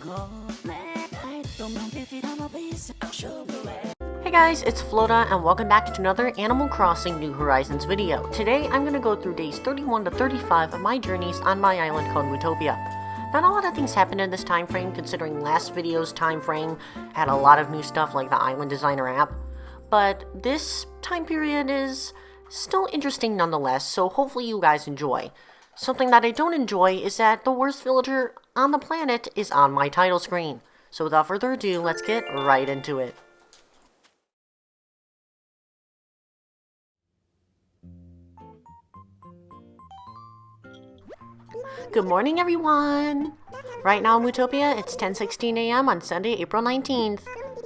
Hey guys, it's Flota and welcome back to another Animal Crossing New Horizons video. Today I'm going to go through days 31 to 35 of my journeys on my island called Utopia. Not a lot of things happened in this time frame considering last video's time frame had a lot of new stuff like the Island Designer app, but this time period is still interesting nonetheless, so hopefully you guys enjoy. Something that I don't enjoy is that the worst villager on the planet is on my title screen. So without further ado, let's get right into it. Good morning, everyone! Right now in Utopia, it's 10:16 a.m. on Sunday, April 19th.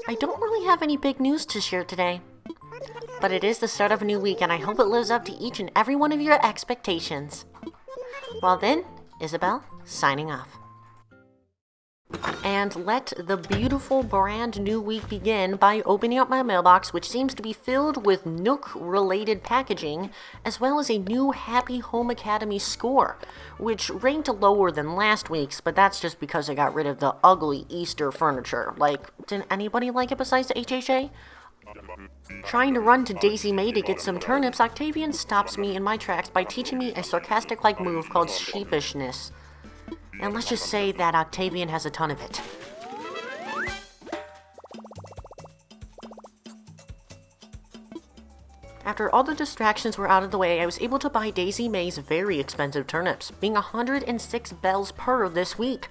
I don't really have any big news to share today, but it is the start of a new week and I hope it lives up to each and every one of your expectations. Well then, Isabel, signing off. And let the beautiful brand new week begin by opening up my mailbox, which seems to be filled with Nook-related packaging, as well as a new Happy Home Academy score, which ranked lower than last week's, but that's just because I got rid of the ugly Easter furniture. Like, didn't anybody like it besides the HHA? Trying to run to Daisy May to get some turnips, Octavian stops me in my tracks by teaching me a sarcastic-like move called sheepishness. And let's just say that Octavian has a ton of it. After all the distractions were out of the way, I was able to buy Daisy May's very expensive turnips, being 106 bells per this week.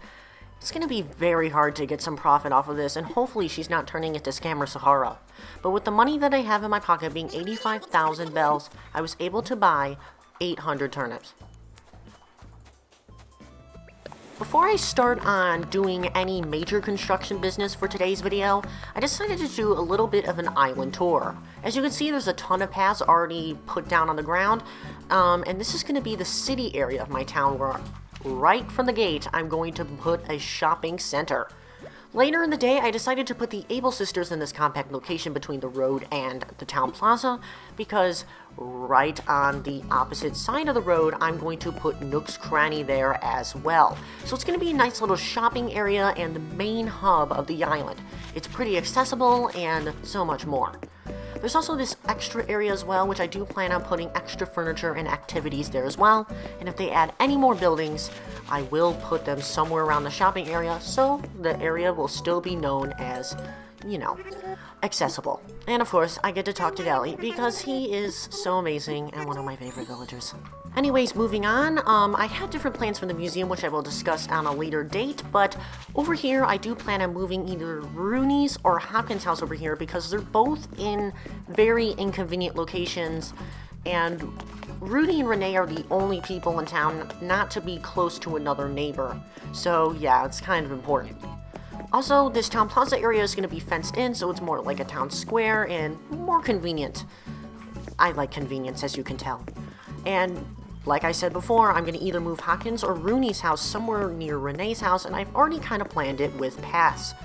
It's going to be very hard to get some profit off of this, and hopefully she's not turning it to Scammer Sahara. But with the money that I have in my pocket being 85,000 bells, I was able to buy 800 turnips. Before I start on doing any major construction business for today's video, I decided to do a little bit of an island tour. As you can see, there's a ton of paths already put down on the ground, and this is going to be the city area of my town where right from the gate I'm going to put a shopping center. Later in the day, I decided to put the Able Sisters in this compact location between the road and the town plaza, because right on the opposite side of the road, I'm going to put Nook's Cranny there as well. So it's going to be a nice little shopping area and the main hub of the island. It's pretty accessible and so much more. There's also this extra area as well, which I do plan on putting extra furniture and activities there as well. And if they add any more buildings, I will put them somewhere around the shopping area, so the area will still be known as, you know, accessible. And of course, I get to talk to Deli because he is so amazing and one of my favorite villagers. Anyways, moving on, I had different plans for the museum, which I will discuss on a later date, but over here I do plan on moving either Rooney's or Hopkins' house over here because they're both in very inconvenient locations, and Rudy and Renee are the only people in town not to be close to another neighbor, so yeah, it's kind of important. Also, this town plaza area is going to be fenced in, so it's more like a town square and more convenient. I like convenience, as you can tell. And like I said before, I'm going to either move Hopkins or Rooney's house somewhere near Renee's house, and I've already kind of planned it with paths,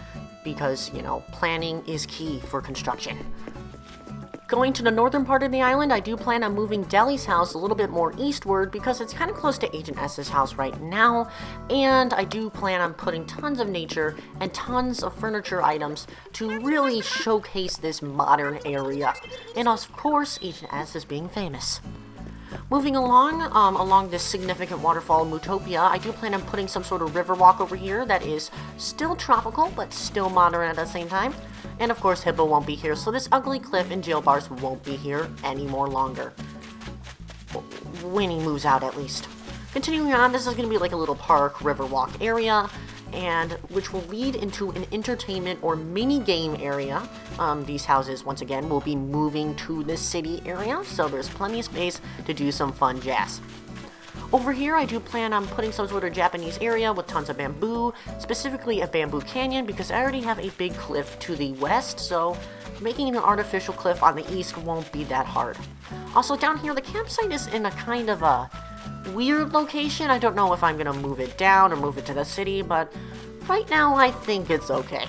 because, you know, planning is key for construction. Going to the northern part of the island, I do plan on moving Deli's house a little bit more eastward because it's kind of close to Agent S's house right now, and I do plan on putting tons of nature and tons of furniture items to really showcase this modern area. And of course, Agent S is being famous. Moving along this significant waterfall in Utopia, I do plan on putting some sort of river walk over here that is still tropical, but still modern at the same time. And of course, Hippeux won't be here, so this ugly cliff and jail bars won't be here any more longer. When he moves out, at least. Continuing on, this is going to be like a little park, river walk area, and which will lead into an entertainment or mini game area. These houses, once again, will be moving to the city area, so there's plenty of space to do some fun jazz. Over here, I do plan on putting some sort of Japanese area with tons of bamboo, specifically a bamboo canyon, because I already have a big cliff to the west, so making an artificial cliff on the east won't be that hard. Also, down here, the campsite is in a kind of a weird location. I don't know if I'm going to move it down or move it to the city, but right now I think it's okay.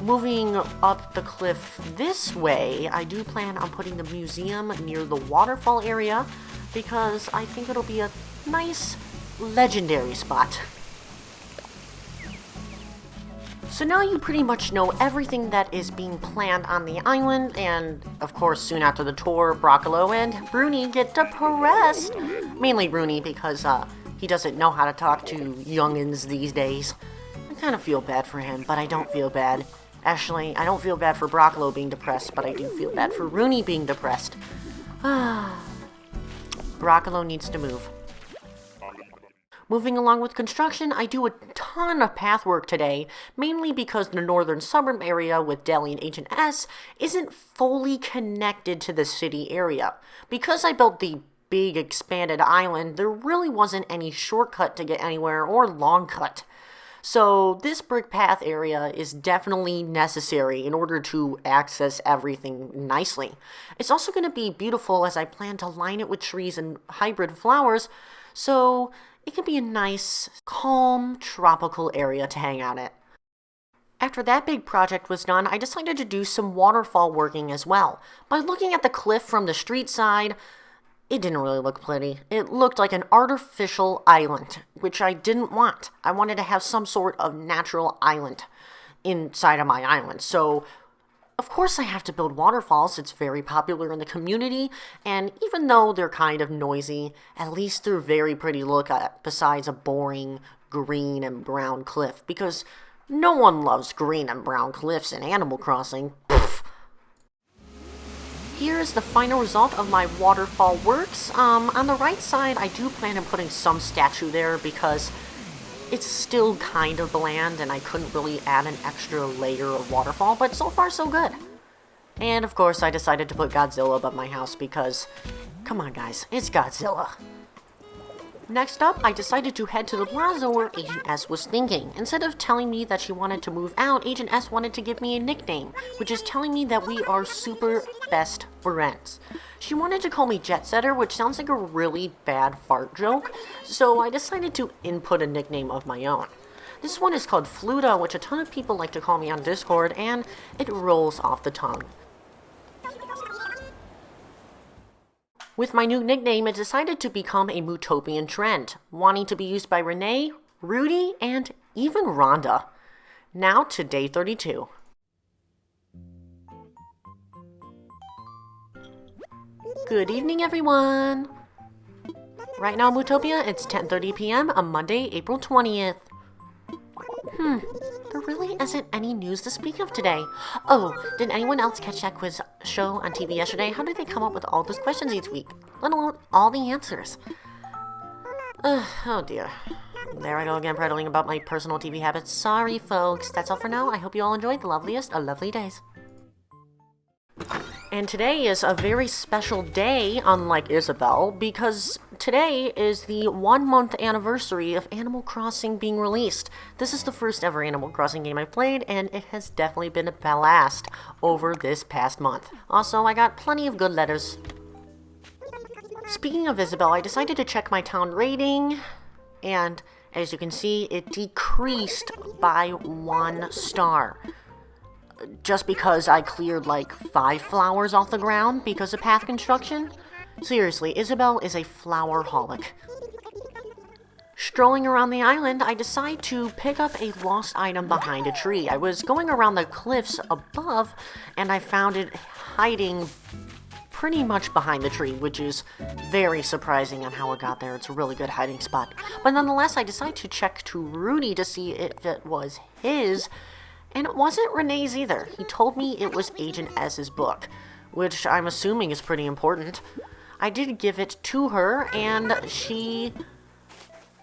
Moving up the cliff this way, I do plan on putting the museum near the waterfall area because I think it'll be a nice legendary spot. So now you pretty much know everything that is being planned on the island, and of course soon after the tour, Broccolo and Rooney get depressed. Mainly Rooney because he doesn't know how to talk to youngins these days. I kind of feel bad for him, but I don't feel bad. Actually, I don't feel bad for Broccolo being depressed, but I do feel bad for Rooney being depressed. Broccolo needs to move. Moving along with construction, I do a ton of path work today, mainly because the northern suburb area with Deli and H&S isn't fully connected to the city area. Because I built the big expanded island, there really wasn't any shortcut to get anywhere or long cut. So this brick path area is definitely necessary in order to access everything nicely. It's also going to be beautiful as I plan to line it with trees and hybrid flowers, so it can be a nice, calm, tropical area to hang out at. After that big project was done, I decided to do some waterfall working as well. By looking at the cliff from the street side, it didn't really look pretty. It looked like an artificial island, which I didn't want. I wanted to have some sort of natural island inside of my island. So, of course I have to build waterfalls. It's very popular in the community, and even though they're kind of noisy, at least they're very pretty to look at, besides a boring green and brown cliff, because no one loves green and brown cliffs in Animal Crossing. Pfft. Here is the final result of my waterfall works. On the right side, I do plan on putting some statue there because it's still kind of bland and I couldn't really add an extra layer of waterfall, but so far so good. And of course I decided to put Godzilla above my house because, come on guys, it's Godzilla. Next up, I decided to head to the plaza where Agent S was thinking. Instead of telling me that she wanted to move out, Agent S wanted to give me a nickname, which is telling me that we are super best friends. She wanted to call me Jet Setter, which sounds like a really bad fart joke, so I decided to input a nickname of my own. This one is called Fluta, which a ton of people like to call me on Discord, and it rolls off the tongue. With my new nickname, it decided to become a Mootopian trend, wanting to be used by Renee, Rudy, and even Rhonda. Now to day 32. Good evening, everyone! Right now, Mootopia, it's 10:30 p.m. on Monday, April 20th. There really isn't any news to speak of today. Oh, did anyone else catch that quiz show on TV yesterday? How did they come up with all those questions each week? Let alone all the answers. Oh dear. There I go again prattling about my personal TV habits. Sorry folks, that's all for now. I hope you all enjoyed the loveliest of lovely days. And today is a very special day, unlike Isabelle, because today is the 1-month anniversary of Animal Crossing being released. This is the first ever Animal Crossing game I've played, and it has definitely been a blast over this past month. Also, I got plenty of good letters. Speaking of Isabelle, I decided to check my town rating, and as you can see, it decreased by 1 star. Just because I cleared like 5 flowers off the ground because of path construction? Seriously, Isabelle is a flower-holic. Strolling around the island, I decide to pick up a lost item behind a tree. I was going around the cliffs above, and I found it hiding pretty much behind the tree, which is very surprising on how it got there. It's a really good hiding spot. But nonetheless, I decided to check to Rudy to see if it was his. And it wasn't Renee's either. He told me it was Agent S's book, which I'm assuming is pretty important. I did give it to her, and she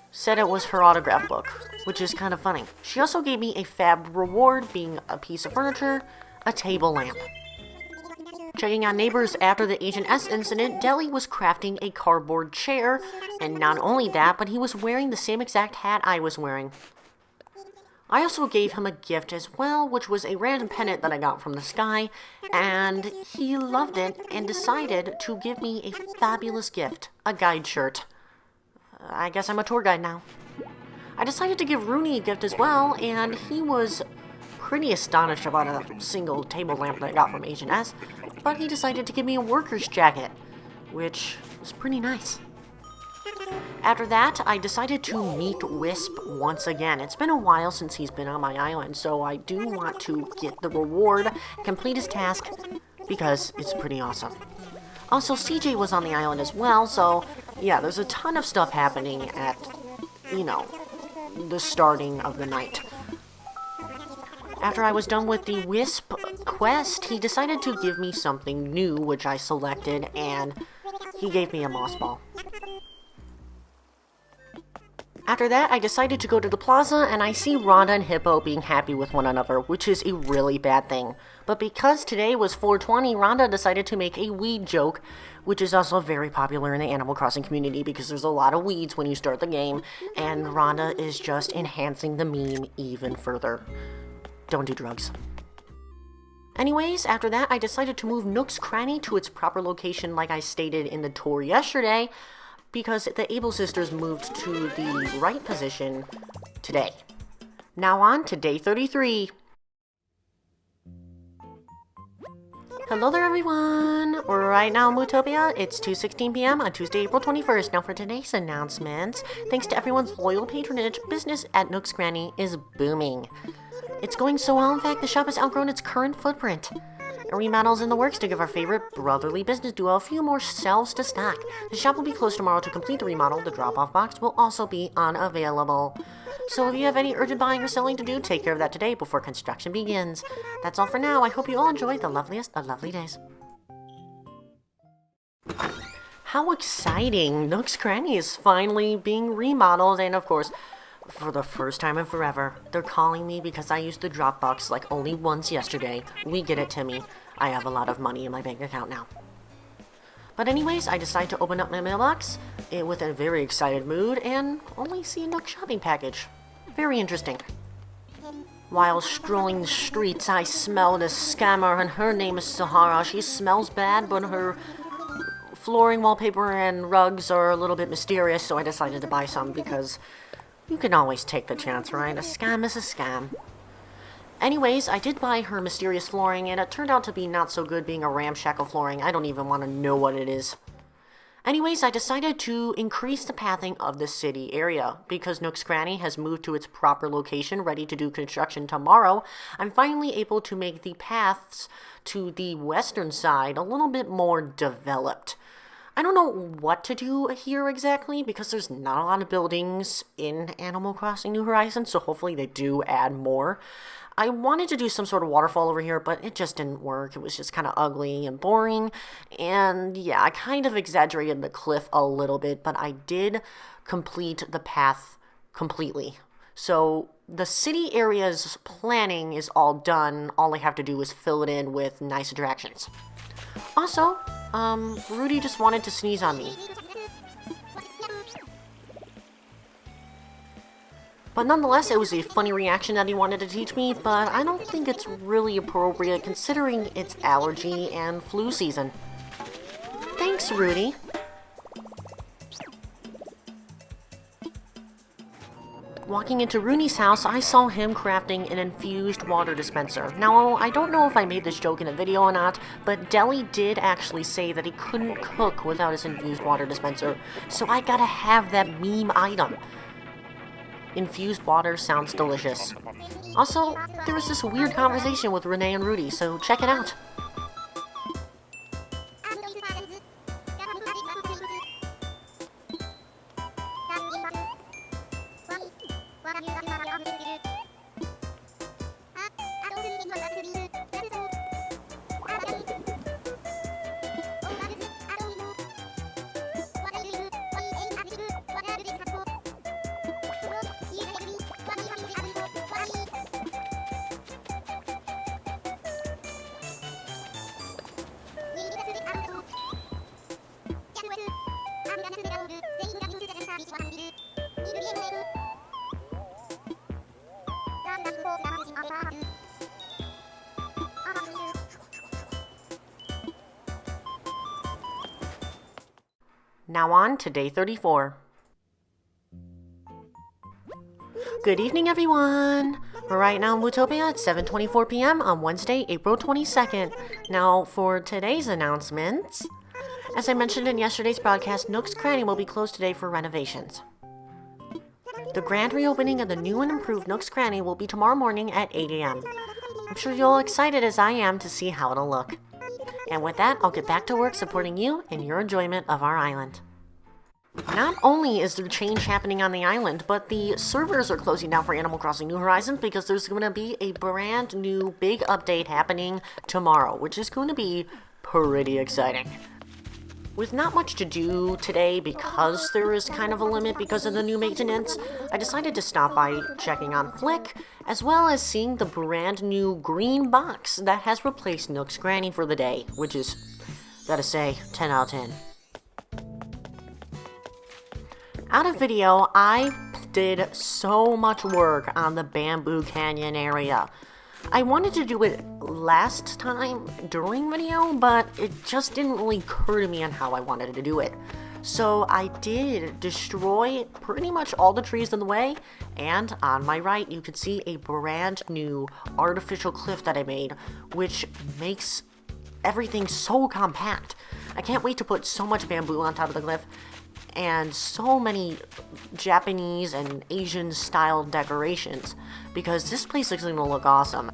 said it was her autograph book, which is kind of funny. She also gave me a fab reward, being a piece of furniture, a table lamp. Checking on neighbors after the Agent S incident, Deli was crafting a cardboard chair, and not only that, but he was wearing the same exact hat I was wearing. I also gave him a gift as well, which was a random pennant that I got from the sky, and he loved it and decided to give me a fabulous gift, a guide shirt. I guess I'm a tour guide now. I decided to give Rooney a gift as well, and he was pretty astonished about a single table lamp that I got from Agent S, but he decided to give me a worker's jacket, which was pretty nice. After that, I decided to meet Wisp once again. It's been a while since he's been on my island, so I do want to get the reward, complete his task, because it's pretty awesome. Also, CJ was on the island as well, so yeah, there's a ton of stuff happening at, you know, the starting of the night. After I was done with the Wisp quest, he decided to give me something new, which I selected, and he gave me a moss ball. After that, I decided to go to the plaza, and I see Rhonda and Hippeux being happy with one another, which is a really bad thing. But because today was 420, Rhonda decided to make a weed joke, which is also very popular in the Animal Crossing community because there's a lot of weeds when you start the game, and Rhonda is just enhancing the meme even further. Don't do drugs. Anyways, after that, I decided to move Nook's Cranny to its proper location like I stated in the tour yesterday, because the Able Sisters moved to the right position today. Now on to day 33. Hello there everyone! Right now in Mootopia, it's 2:16 p.m. on Tuesday, April 21st. Now for today's announcements, thanks to everyone's loyal patronage, business at Nook's Cranny is booming. It's going so well, in fact, the shop has outgrown its current footprint. A remodel is in the works to give our favorite brotherly business duo a few more shelves to stock. The shop will be closed tomorrow to complete the remodel. The drop-off box will also be unavailable. So if you have any urgent buying or selling to do, take care of that today before construction begins. That's all for now. I hope you all enjoyed the loveliest of lovely days. How exciting! Nook's Cranny is finally being remodeled, and of course, for the first time in forever, they're calling me because I used the drop box like only once yesterday. We get it, Timmy. I have a lot of money in my bank account now. But anyways, I decided to open up my mailbox with a very excited mood and only see a Nook shopping package. Very interesting. While strolling the streets, I smelled a scammer, and her name is Sahara. She smells bad, but her flooring, wallpaper, and rugs are a little bit mysterious, so I decided to buy some because you can always take the chance, right? A scam is a scam. Anyways, I did buy her mysterious flooring, and it turned out to be not so good, being a ramshackle flooring. I don't even want to know what it is. Anyways, I decided to increase the pathing of the city area. Because Nook's Cranny has moved to its proper location, ready to do construction tomorrow, I'm finally able to make the paths to the western side a little bit more developed. I don't know what to do here exactly, because there's not a lot of buildings in Animal Crossing New Horizons, so hopefully they do add more. I wanted to do some sort of waterfall over here, but it just didn't work. It was just kind of ugly and boring, and yeah, I kind of exaggerated the cliff a little bit, but I did complete the path completely. So the city area's planning is all done. All I have to do is fill it in with nice attractions. Also, Rudy just wanted to sneeze on me. But nonetheless, it was a funny reaction that he wanted to teach me, but I don't think it's really appropriate considering it's allergy and flu season. Thanks, Rudy. Walking into Rooney's house, I saw him crafting an infused water dispenser. Now, I don't know if I made this joke in a video or not, but Deli did actually say that he couldn't cook without his infused water dispenser, so I gotta have that meme item. Infused water sounds delicious. Also, there was this weird conversation with Renee and Rudy, so check it out. Now on to day 34. Good evening, everyone! Right now in Mootopia, it's 7:24 p.m. on Wednesday, April 22nd. Now, for today's announcements, As I mentioned in yesterday's broadcast, Nook's Cranny will be closed today for renovations. The grand reopening of the new and improved Nook's Cranny will be tomorrow morning at 8 a.m. I'm sure you're all excited as I am to see how it'll look. And with that, I'll get back to work supporting you in your enjoyment of our island. Not only is there change happening on the island, but the servers are closing down for Animal Crossing New Horizons because there's going to be a brand new big update happening tomorrow, which is going to be pretty exciting. With not much to do today because there is kind of a limit because of the new maintenance, I decided to stop by checking on Flick, as well as seeing the brand new green box that has replaced Nook's Cranny for the day, which is, gotta say, 10 out of 10. Out of video, I did so much work on the Bamboo Canyon area. I wanted to do it last time during video, but it just didn't really occur to me on how I wanted to do it. So I did destroy pretty much all the trees in the way, and on my right you could see a brand new artificial cliff that I made, which makes everything so compact. I can't wait to put so much bamboo on top of the cliff, and so many Japanese and Asian style decorations, because this place is going to look awesome.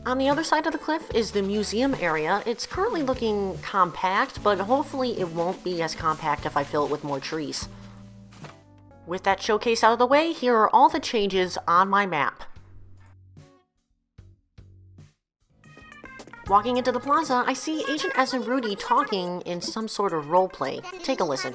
On the other side of the cliff is the museum area. It's currently looking compact, but hopefully it won't be as compact if I fill it with more trees. With that showcase out of the way, here are all the changes on my map. Walking into the plaza, I see Agent S and Rudy talking in some sort of roleplay. Take a listen.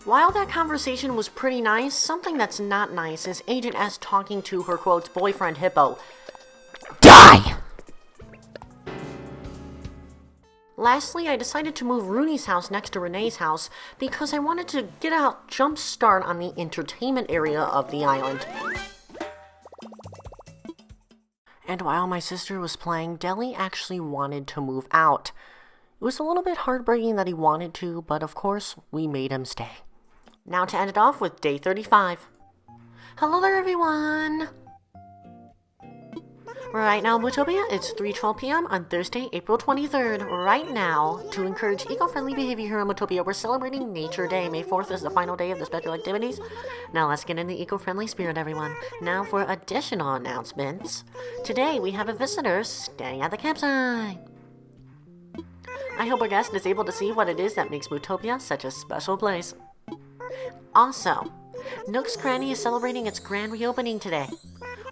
While that conversation was pretty nice, something that's not nice is Agent S talking to her, quote, boyfriend Hippeux. Die! Lastly, I decided to move Rooney's house next to Renee's house because I wanted to get a jump start on the entertainment area of the island. And while my sister was playing, Deli actually wanted to move out. It was a little bit heartbreaking that he wanted to, but of course, we made him stay. Now to end it off with day 35. Hello there, everyone! Right now in Bootopia, it's 3:12 p.m. on Thursday, April 23rd. Right now, to encourage eco-friendly behavior here in Bootopia, we're celebrating Nature Day. May 4th is the final day of the special activities. Now let's get in the eco-friendly spirit, everyone. Now for additional announcements. Today, we have a visitor staying at the campsite. I hope our guest is able to see what it is that makes Bootopia such a special place. Also, Nook's Cranny is celebrating its grand reopening today.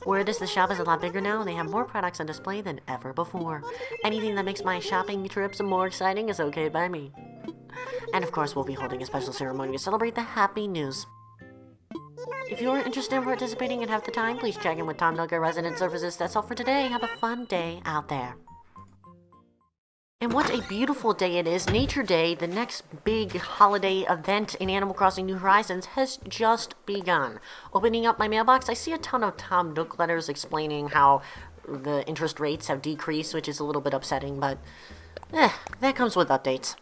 Word is the shop is a lot bigger now and they have more products on display than ever before. Anything that makes my shopping trips more exciting is okay by me. And of course, we'll be holding a special ceremony to celebrate the happy news. If you're interested in participating and have the time, please check in with Tom Nook, our resident services. That's all for today. Have a fun day out there. And what a beautiful day it is. Nature Day, the next big holiday event in Animal Crossing New Horizons, has just begun. Opening up my mailbox, I see a ton of Tom Nook letters explaining how the interest rates have decreased, which is a little bit upsetting, but that comes with updates.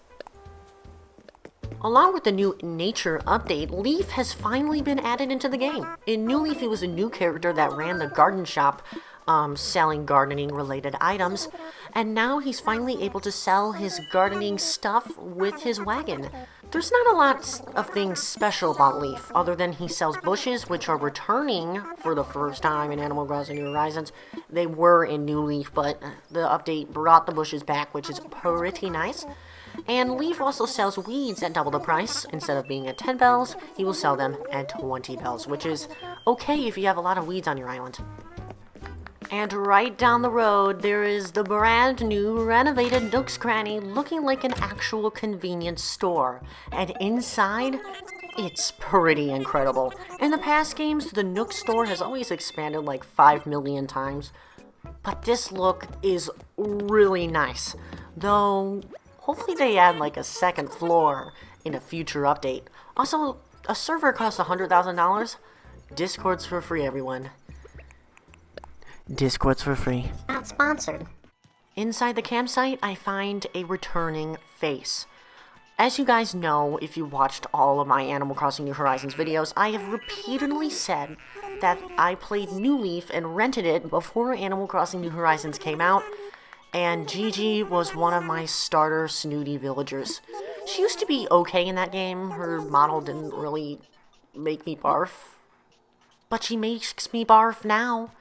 Along with the new Nature update, Leaf has finally been added into the game. In New Leaf, he was a new character that ran the garden shop, selling gardening-related items, and now he's finally able to sell his gardening stuff with his wagon. There's not a lot of things special about Leaf, other than he sells bushes, which are returning for the first time in Animal Crossing New Horizons. They were in New Leaf, but the update brought the bushes back, which is pretty nice. And Leaf also sells weeds at double the price. Instead of being at 10 bells, he will sell them at 20 bells, which is okay if you have a lot of weeds on your island. And right down the road, there is the brand new renovated Nook's Cranny looking like an actual convenience store. And inside, It's pretty incredible. In the past games, the Nook store has always expanded like 5 million times, but this look is really nice. Though, hopefully they add like a second floor in a future update. Also, a server costs $100,000. Discord's for free, everyone. Discord's for free. Not sponsored. Inside the campsite, I find a returning face. As you guys know, if you watched all of my Animal Crossing New Horizons videos, I have repeatedly said that I played New Leaf and rented it before Animal Crossing New Horizons came out, and Gigi was one of my starter snooty villagers. She used to be okay in that game. Her model didn't really make me barf, but she makes me barf now.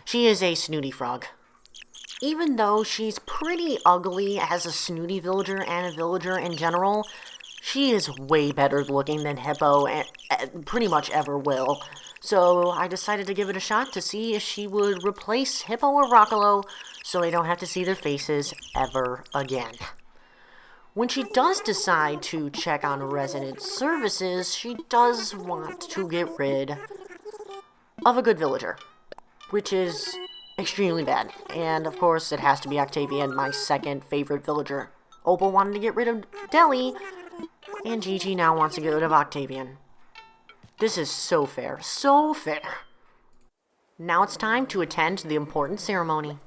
She is a snooty frog. Even though she's pretty ugly as a snooty villager and a villager in general, she is way better looking than Hippeux and pretty much ever will. So I decided to give it a shot to see if she would replace Hippeux or Rockalo so I don't have to see their faces ever again. When she does decide to check on resident services, she does want to get rid of a good villager, which is extremely bad. And of course, it has to be Octavian, my second favorite villager. Opal wanted to get rid of Deli, and Gigi now wants to get rid of Octavian. This is so fair, so fair. Now it's time to attend the important ceremony.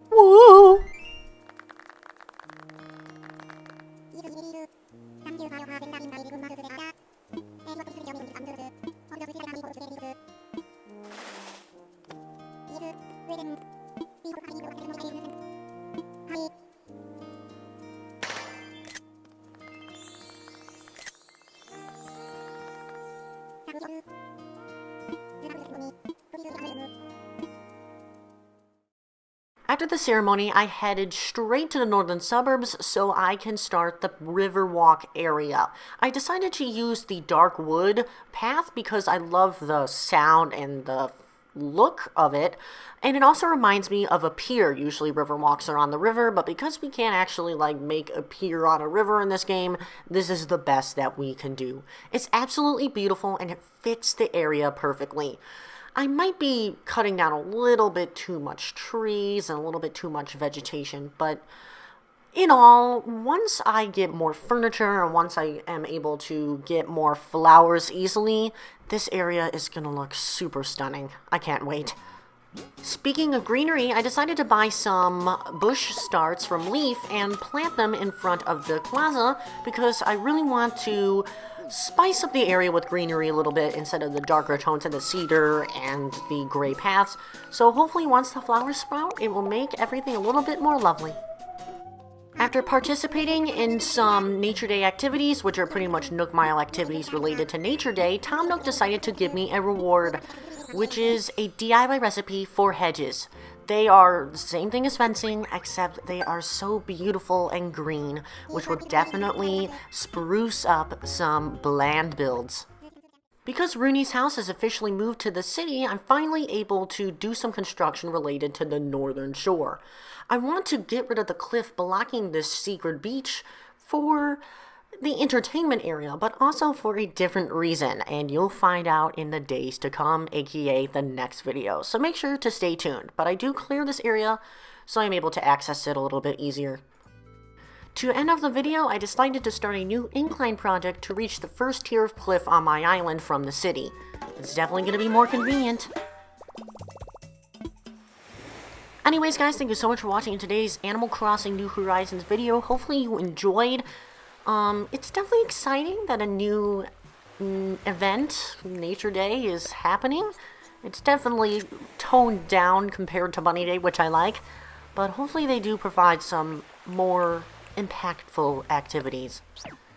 Woo! After the ceremony, I headed straight to the northern suburbs so I can start the Riverwalk area. I decided to use the dark wood path because I love the sound and the look of it, and it also reminds me of a pier. Usually riverwalks are on the river, but because we can't actually make a pier on a river in this game, this is the best that we can do. It's absolutely beautiful and it fits the area perfectly. I might be cutting down a little bit too much trees and a little bit too much vegetation, but in all, once I get more furniture and once I am able to get more flowers easily, this area is going to look super stunning. I can't wait. Speaking of greenery, I decided to buy some bush starts from Leaf and plant them in front of the plaza because I really want to spice up the area with greenery a little bit instead of the darker tones of the cedar and the gray paths. So hopefully once the flowers sprout, it will make everything a little bit more lovely. After participating in some Nature Day activities, which are pretty much Nook Mile activities related to Nature Day, Tom Nook decided to give me a reward, which is a DIY recipe for hedges. They are the same thing as fencing, except they are so beautiful and green, which will definitely spruce up some bland builds. Because Rooney's house has officially moved to the city, I'm finally able to do some construction related to the northern shore. I want to get rid of the cliff blocking this secret beach for the entertainment area, but also for a different reason, and you'll find out in the days to come, aka the next video. So make sure to stay tuned, but I do clear this area so I'm able to access it a little bit easier. To end off the video, I decided to start a new incline project to reach the first tier of cliff on my island from the city. It's definitely going to be more convenient. Anyways, guys, thank you so much for watching today's Animal Crossing New Horizons video. Hopefully you enjoyed. It's definitely exciting that a new event, Nature Day, is happening. It's definitely toned down compared to Bunny Day, which I like. But hopefully they do provide some more impactful activities.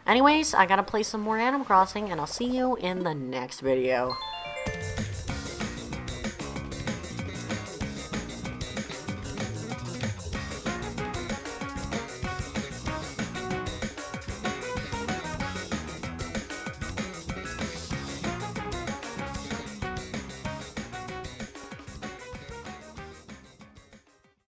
Anyways, I gotta play some more Animal Crossing, and I'll see you in the next video.